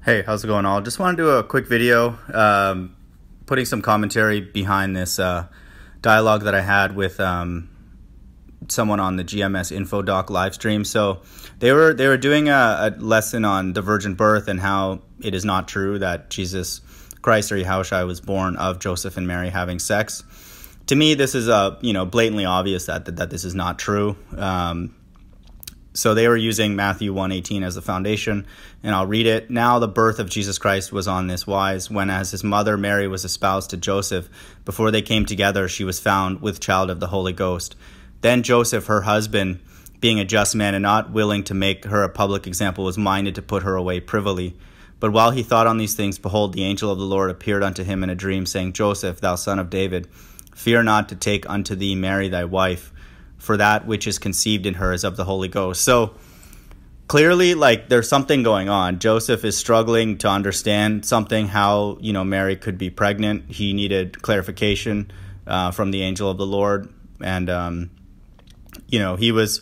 Hey, how's it going all? Just want to do a quick video putting some commentary behind this dialogue that I had with someone on the GMS InfoDoc live stream. So they were doing a lesson on the virgin birth and how it is not true that Jesus Christ or Yahushua was born of Joseph and Mary having sex. To me, this is blatantly obvious that this is not true. So they were using Matthew 1:18 as the foundation, and I'll read it. Now the birth of Jesus Christ was on this wise, when as his mother Mary was espoused to Joseph, before they came together, she was found with child of the Holy Ghost. Then Joseph, her husband, being a just man and not willing to make her a public example, was minded to put her away privily. But while he thought on these things, behold, the angel of the Lord appeared unto him in a dream, saying, Joseph, thou son of David, fear not to take unto thee Mary thy wife, for that which is conceived in her is of the Holy Ghost. So clearly, there's something going on. Joseph is struggling to understand something, how, Mary could be pregnant. He needed clarification from the angel of the Lord. And, he was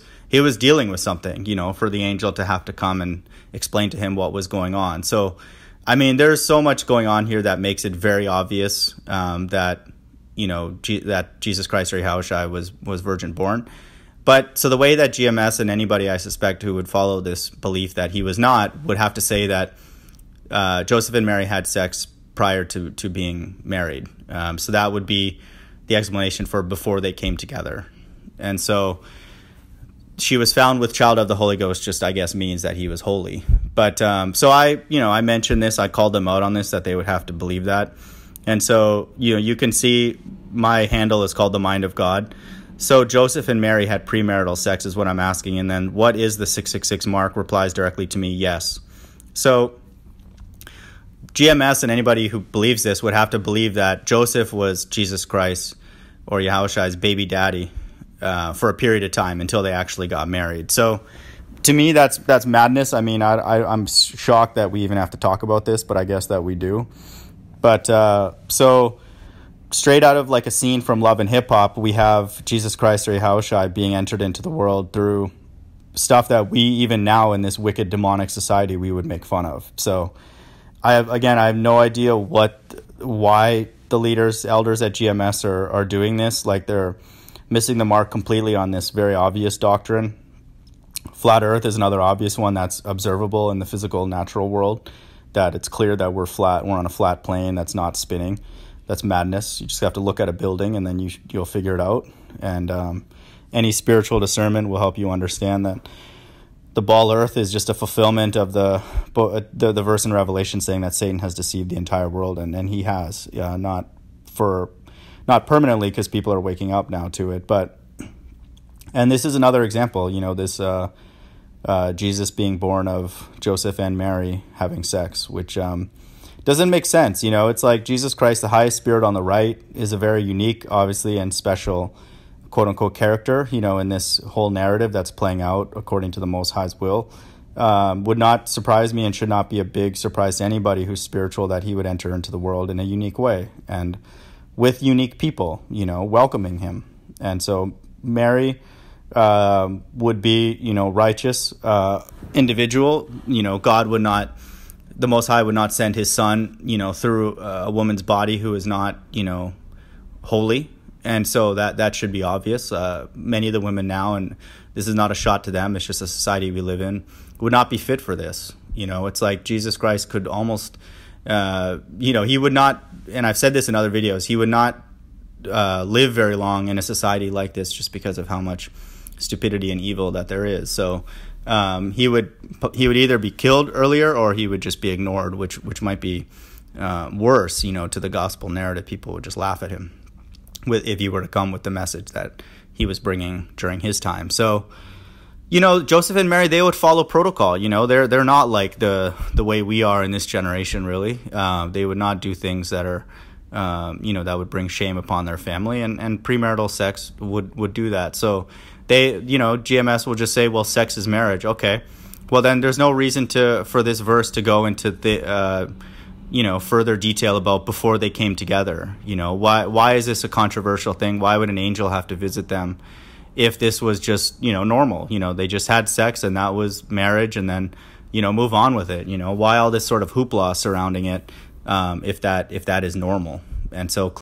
dealing with something, for the angel to have to come and explain to him what was going on. So, there's so much going on here that makes it very obvious that that Jesus Christ or Yahushua was virgin born. But so the way that GMS and anybody I suspect who would follow this belief that he was not would have to say that Joseph and Mary had sex prior to being married. So that would be the explanation for before they came together. And so she was found with child of the Holy Ghost just, I guess, means that he was holy. But so I mentioned this, I called them out on this, that they would have to believe that. And so, you can see my handle is called the Mind of God. So Joseph and Mary had premarital sex is what I'm asking. And then what is the 666 mark replies directly to me, yes. So GMS and anybody who believes this would have to believe that Joseph was Jesus Christ or Yahushua's baby daddy for a period of time until they actually got married. So to me, that's madness. I'm shocked that we even have to talk about this, but I guess that we do. But so straight out of a scene from Love and Hip Hop, we have Jesus Christ or Yahushua being entered into the world through stuff that we even now in this wicked demonic society we would make fun of. So I have no idea why the elders at GMS are doing this. They're missing the mark completely on this very obvious doctrine. Flat Earth is another obvious one that's observable in the physical natural world. That it's clear that we're on a flat plane that's not spinning. That's madness. You just have to look at a building and then you'll figure it out. And any spiritual discernment will help you understand that the ball earth is just a fulfillment of the verse in Revelation saying that Satan has deceived the entire world, and he has, not permanently, because people are waking up now to it. And this is another example. This. Jesus being born of Joseph and Mary having sex, which doesn't make sense. It's like Jesus Christ, the highest spirit on the right, is a very unique, obviously, and special, quote-unquote, character, in this whole narrative that's playing out according to the Most High's will. Would not surprise me and should not be a big surprise to anybody who's spiritual that he would enter into the world in a unique way and with unique people, welcoming him. And so Mary would be, righteous individual. God would not, the Most High would not send his son, through a woman's body who is not, holy. And so that should be obvious. Many of the women now, and this is not a shot to them, it's just a society we live in, would not be fit for this. It's like Jesus Christ could almost, he would not, and I've said this in other videos, he would not live very long in a society like this just because of how much stupidity and evil that there is. So he would either be killed earlier or he would just be ignored, which might be worse, to the gospel narrative. People would just laugh at him if he were to come with the message that he was bringing during his time. So Joseph and Mary, they would follow protocol. They're not like the way we are in this generation, really. They would not do things that are that would bring shame upon their family, and premarital sex would do that. So they, GMS will just say, well, sex is marriage. Okay. Well, then there's no reason for this verse to go into the, further detail about before they came together. Why is this a controversial thing? Why would an angel have to visit them if this was just, normal? They just had sex and that was marriage. And then, move on with it. Why all this sort of hoopla surrounding it, if that is normal? And so